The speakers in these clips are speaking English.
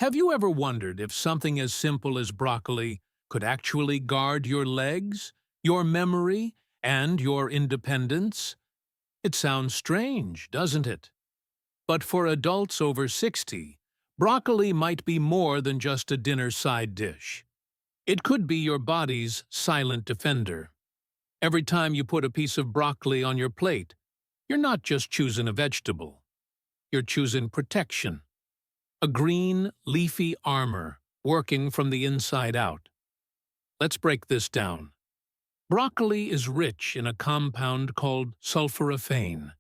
Have you ever wondered if something as simple as broccoli could actually guard your legs, your memory, and your independence? It sounds strange, doesn't it? But for adults over 60, broccoli might be more than just a dinner side dish. It could be your body's silent defender. Every time you put a piece of broccoli on your plate, you're not just choosing a vegetable. You're choosing protection. A green, leafy armor working from the inside out. Let's break this down. Broccoli is rich in a compound called sulforaphane.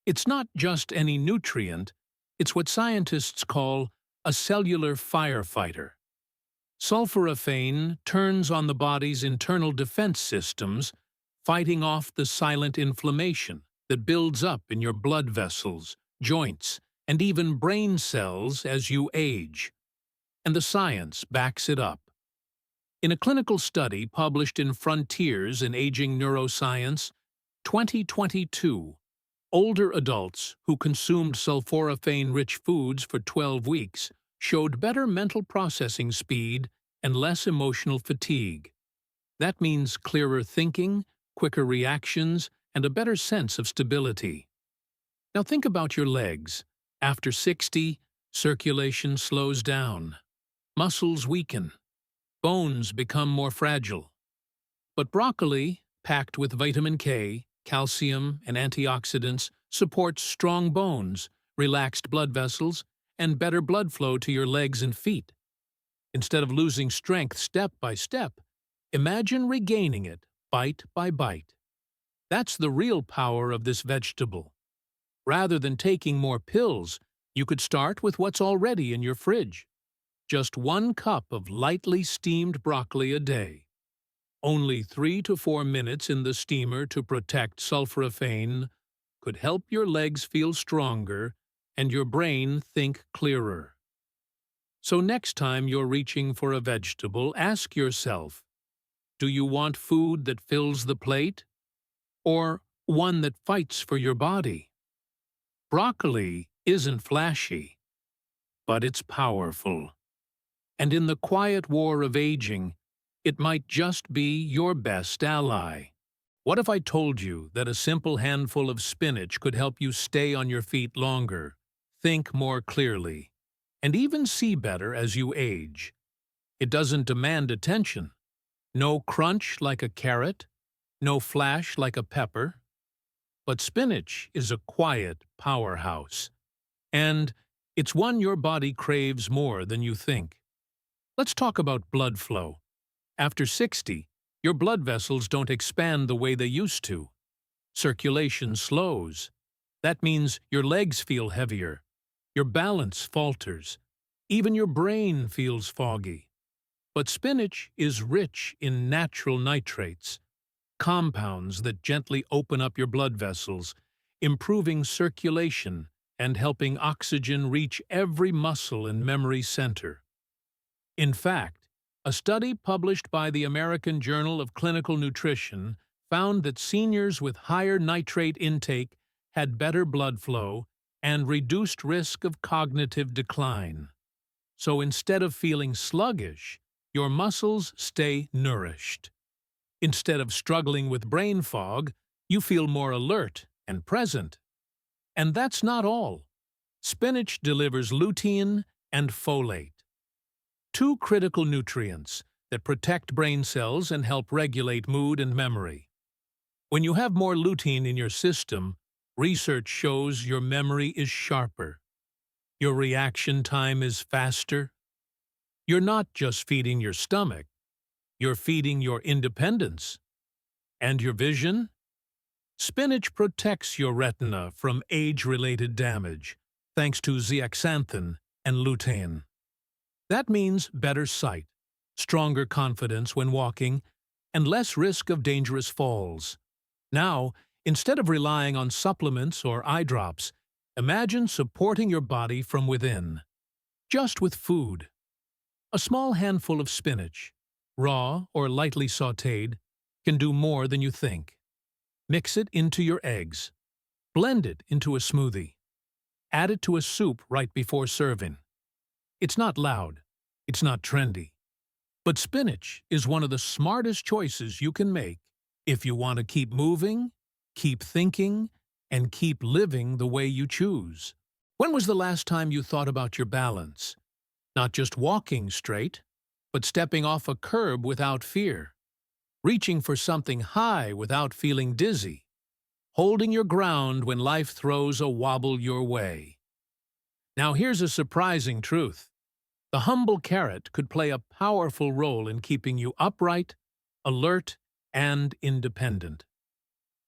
It's not just any nutrient, it's what scientists call a cellular firefighter. Sulforaphane turns on the body's internal defense systems, fighting off the silent inflammation that builds up in your blood vessels, joints, and even brain cells as you age. And the science backs it up. In a clinical study published in Frontiers in Aging Neuroscience, 2022, older adults who consumed sulforaphane-rich foods for 12 weeks showed better mental processing speed and less emotional fatigue. That means clearer thinking, quicker reactions, and a better sense of stability. Now think about your legs. After 60, circulation slows down. Muscles weaken. Bones become more fragile. But broccoli, packed with vitamin K, calcium, and antioxidants, supports strong bones, relaxed blood vessels, and better blood flow to your legs and feet. Instead of losing strength step by step, imagine regaining it bite by bite. That's the real power of this vegetable. Rather than taking more pills, you could start with what's already in your fridge. Just 1 cup of lightly steamed broccoli a day. Only 3 to 4 minutes in the steamer to protect sulforaphane could help your legs feel stronger and your brain think clearer. So next time you're reaching for a vegetable, ask yourself, do you want food that fills the plate, or one that fights for your body? Broccoli isn't flashy, but it's powerful. And in the quiet war of aging, it might just be your best ally. What if I told you that a simple handful of spinach could help you stay on your feet longer, think more clearly, and even see better as you age? It doesn't demand attention. No crunch like a carrot, no flash like a pepper. But spinach is a quiet powerhouse, and it's one your body craves more than you think. Let's talk about blood flow. After 60, your blood vessels don't expand the way they used to. Circulation slows. That means your legs feel heavier, your balance falters, even your brain feels foggy. But spinach is rich in natural nitrates, compounds that gently open up your blood vessels, improving circulation and helping oxygen reach every muscle and memory center. In fact, a study published by the American Journal of Clinical Nutrition found that seniors with higher nitrate intake had better blood flow and reduced risk of cognitive decline. So instead of feeling sluggish, your muscles stay nourished. Instead of struggling with brain fog, you feel more alert and present. And that's not all. Spinach delivers lutein and folate, 2 critical nutrients that protect brain cells and help regulate mood and memory. When you have more lutein in your system, research shows your memory is sharper. Your reaction time is faster. You're not just feeding your stomach, you're feeding your independence. And your vision? Spinach protects your retina from age-related damage, thanks to zeaxanthin and lutein. That means better sight, stronger confidence when walking, and less risk of dangerous falls. Now, instead of relying on supplements or eye drops, imagine supporting your body from within, just with food. A small handful of spinach, raw or lightly sautéed, can do more than you think. Mix it into your eggs. Blend it into a smoothie. Add it to a soup right before serving. It's not loud. It's not trendy. But spinach is one of the smartest choices you can make if you want to keep moving, keep thinking, and keep living the way you choose. When was the last time you thought about your balance? Not just walking straight, but stepping off a curb without fear, reaching for something high without feeling dizzy, holding your ground when life throws a wobble your way. Now here's a surprising truth. The humble carrot could play a powerful role in keeping you upright, alert, and independent.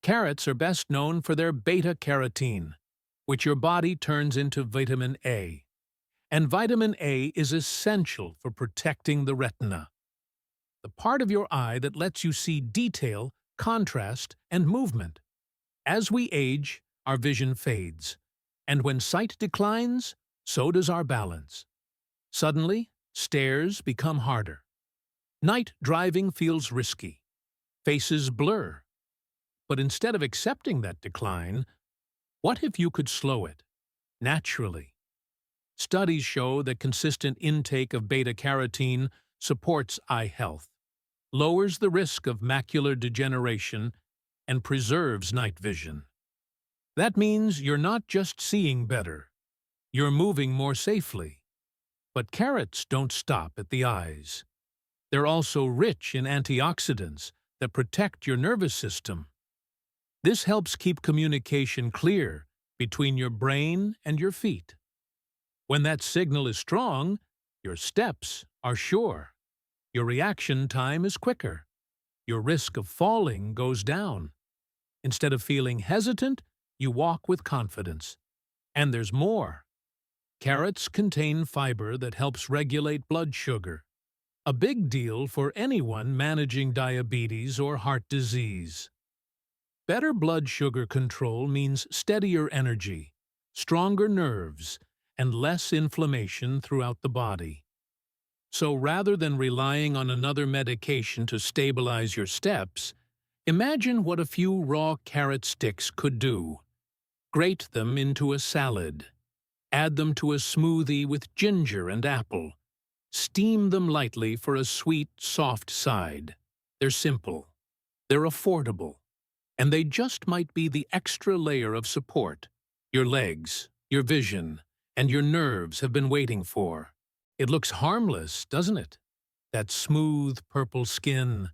Carrots are best known for their beta-carotene, which your body turns into vitamin A. And vitamin A is essential for protecting the retina, the part of your eye that lets you see detail, contrast, and movement. As we age, our vision fades, and when sight declines, so does our balance. Suddenly, stairs become harder. Night driving feels risky. Faces blur. But instead of accepting that decline, what if you could slow it, naturally? Studies show that consistent intake of beta-carotene supports eye health, lowers the risk of macular degeneration, and preserves night vision. That means you're not just seeing better, you're moving more safely. But carrots don't stop at the eyes. They're also rich in antioxidants that protect your nervous system. This helps keep communication clear between your brain and your feet. When that signal is strong, your steps are sure. Your reaction time is quicker. Your risk of falling goes down. Instead of feeling hesitant, you walk with confidence. And there's more. Carrots contain fiber that helps regulate blood sugar, a big deal for anyone managing diabetes or heart disease. Better blood sugar control means steadier energy, stronger nerves, and less inflammation throughout the body. So rather than relying on another medication to stabilize your steps, imagine what a few raw carrot sticks could do. Grate them into a salad. Add them to a smoothie with ginger and apple. Steam them lightly for a sweet, soft side. They're simple. They're affordable. And they just might be the extra layer of support your legs, your vision, and your nerves have been waiting for. It looks harmless, doesn't it? That smooth purple skin,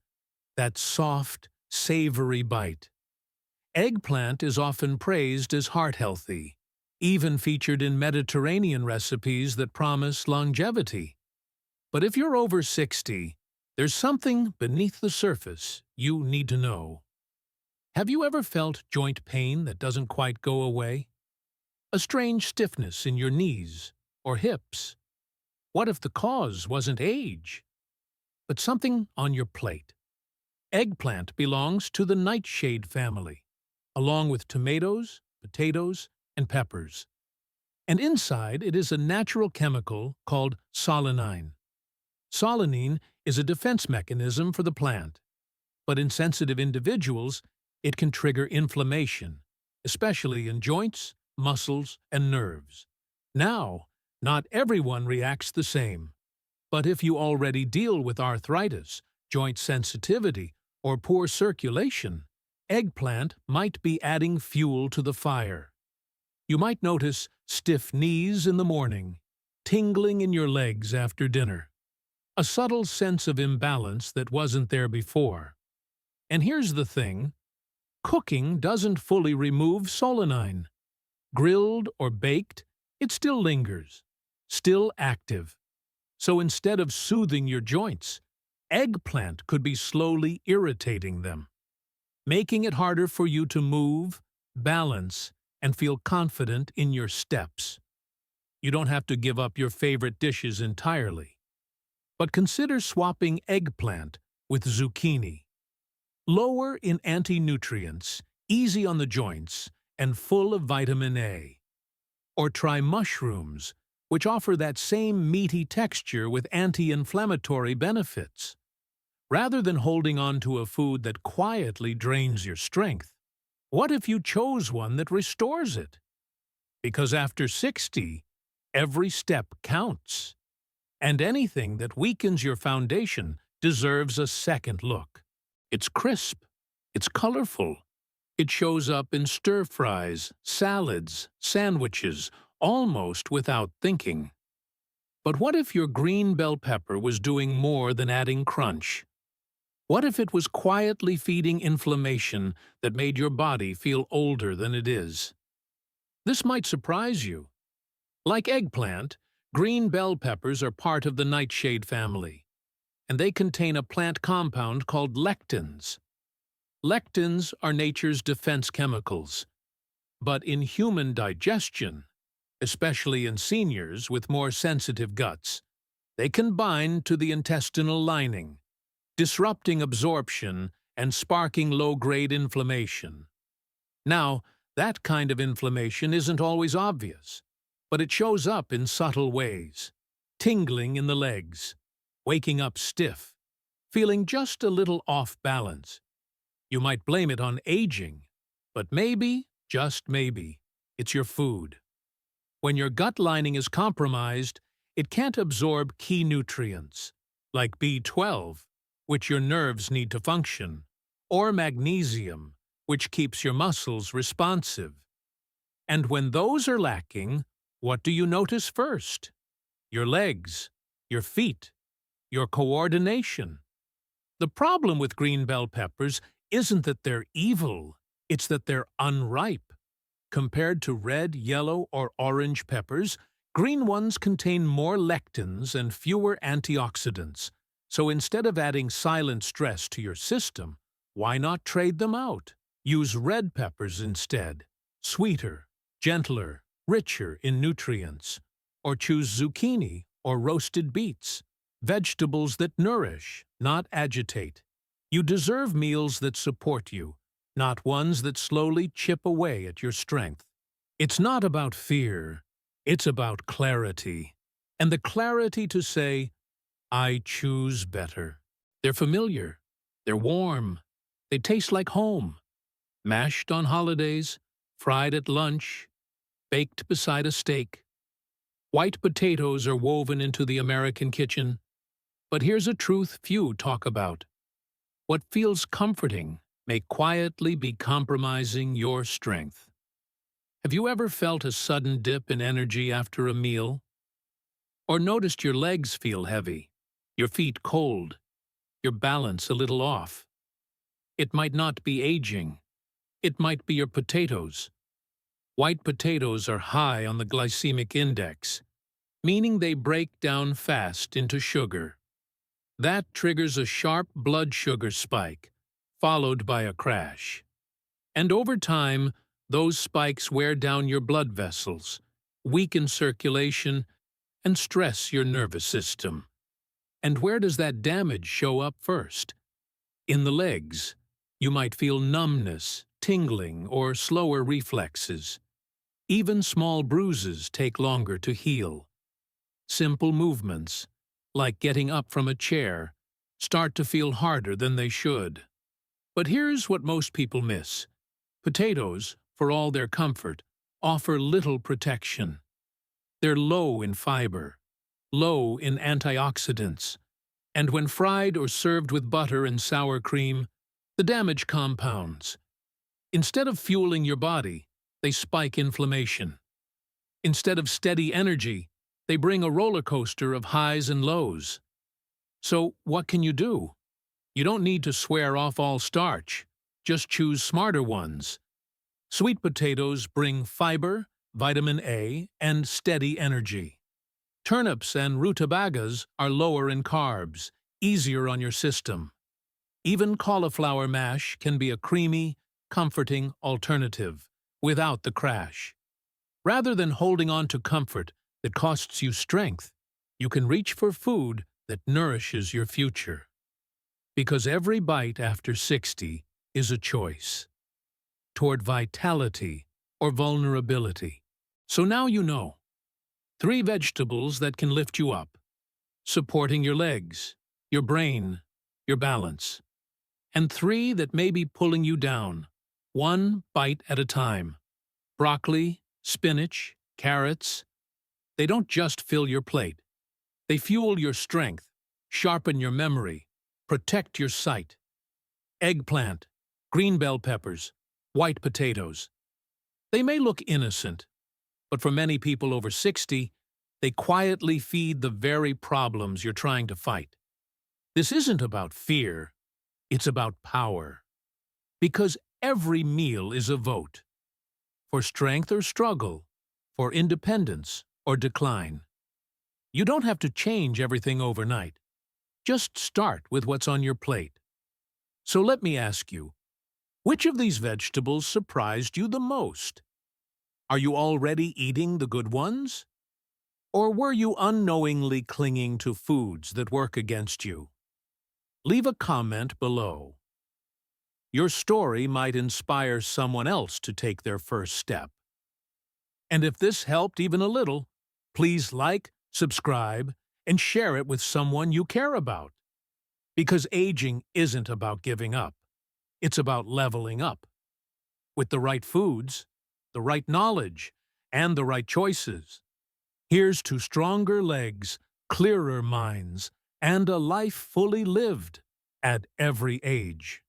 that soft, savory bite. Eggplant is often praised as heart-healthy, even featured in Mediterranean recipes that promise longevity. But if you're over 60, there's something beneath the surface you need to know. Have you ever felt joint pain that doesn't quite go away? A strange stiffness in your knees or hips? What if the cause wasn't age, but something on your plate? Eggplant belongs to the nightshade family, along with tomatoes, potatoes, and peppers. And inside it is a natural chemical called solanine. Solanine is a defense mechanism for the plant, but in sensitive individuals, it can trigger inflammation, especially in joints, muscles, and nerves. Now, not everyone reacts the same, but if you already deal with arthritis, joint sensitivity, or poor circulation, eggplant might be adding fuel to the fire. You might notice stiff knees in the morning, tingling in your legs after dinner, a subtle sense of imbalance that wasn't there before. And here's the thing, cooking doesn't fully remove solanine. Grilled or baked, it still lingers, still active. So instead of soothing your joints, eggplant could be slowly irritating them, making it harder for you to move, balance, and feel confident in your steps. You don't have to give up your favorite dishes entirely, but consider swapping eggplant with zucchini. Lower in anti-nutrients, easy on the joints, and full of vitamin A. Or try mushrooms, which offer that same meaty texture with anti-inflammatory benefits. Rather than holding on to a food that quietly drains your strength, what if you chose one that restores it? Because after 60, every step counts. And anything that weakens your foundation deserves a second look. It's crisp. It's colorful. It shows up in stir-fries, salads, sandwiches, almost without thinking. But what if your green bell pepper was doing more than adding crunch? What if it was quietly feeding inflammation that made your body feel older than it is? This might surprise you. Like eggplant, green bell peppers are part of the nightshade family, and they contain a plant compound called lectins. Lectins are nature's defense chemicals, but in human digestion, especially in seniors with more sensitive guts, they can bind to the intestinal lining, disrupting absorption and sparking low-grade inflammation. Now, that kind of inflammation isn't always obvious, but it shows up in subtle ways. Tingling in the legs, waking up stiff, feeling just a little off balance. You might blame it on aging, but maybe, just maybe, it's your food. When your gut lining is compromised, it can't absorb key nutrients, like B12, which your nerves need to function, or magnesium, which keeps your muscles responsive. And when those are lacking, what do you notice first? Your legs, your feet, your coordination. The problem with green bell peppers isn't that they're evil, it's that they're unripe. Compared to red, yellow, or orange peppers, green ones contain more lectins and fewer antioxidants. So instead of adding silent stress to your system, why not trade them out? Use red peppers instead, sweeter, gentler, richer in nutrients. Or choose zucchini or roasted beets, vegetables that nourish, not agitate. You deserve meals that support you, not ones that slowly chip away at your strength. It's not about fear, it's about clarity. And the clarity to say, I choose better. They're familiar, they're warm, they taste like home. Mashed on holidays, fried at lunch, baked beside a steak. White potatoes are woven into the American kitchen. But here's a truth few talk about. What feels comforting may quietly be compromising your strength. Have you ever felt a sudden dip in energy after a meal? Or noticed your legs feel heavy, your feet cold, your balance a little off? It might not be aging. It might be your potatoes. White potatoes are high on the glycemic index, meaning they break down fast into sugar. That triggers a sharp blood sugar spike, followed by a crash. And over time, those spikes wear down your blood vessels, weaken circulation, and stress your nervous system. And where does that damage show up first? In the legs. You might feel numbness, tingling, or slower reflexes. Even small bruises take longer to heal. Simple movements, like getting up from a chair, start to feel harder than they should. But here's what most people miss. Potatoes, for all their comfort, offer little protection. They're low in fiber, low in antioxidants, and when fried or served with butter and sour cream, the damage compounds. Instead of fueling your body, they spike inflammation. Instead of steady energy, they bring a roller coaster of highs and lows. So what can you do? You don't need to swear off all starch. Just choose smarter ones. Sweet potatoes bring fiber, vitamin A, and steady energy. Turnips and rutabagas are lower in carbs, easier on your system. Even cauliflower mash can be a creamy, comforting alternative, without the crash. Rather than holding on to comfort that costs you strength, you can reach for food that nourishes your future. Because every bite after 60 is a choice toward vitality or vulnerability. So now you know. 3 vegetables that can lift you up, supporting your legs, your brain, your balance. And 3 that may be pulling you down, one bite at a time. Broccoli, spinach, carrots. They don't just fill your plate. They fuel your strength, sharpen your memory, protect your sight. Eggplant, green bell peppers, white potatoes. They may look innocent, but for many people over 60, they quietly feed the very problems you're trying to fight. This isn't about fear, it's about power. Because every meal is a vote. For strength or struggle, for independence or decline. You don't have to change everything overnight. Just start with what's on your plate. So let me ask you, which of these vegetables surprised you the most? Are you already eating the good ones? Or were you unknowingly clinging to foods that work against you? Leave a comment below. Your story might inspire someone else to take their first step. And if this helped even a little, please like, subscribe, and share it with someone you care about. Because aging isn't about giving up. It's about leveling up. With the right foods, the right knowledge, and the right choices. Here's to stronger legs, clearer minds, and a life fully lived at every age.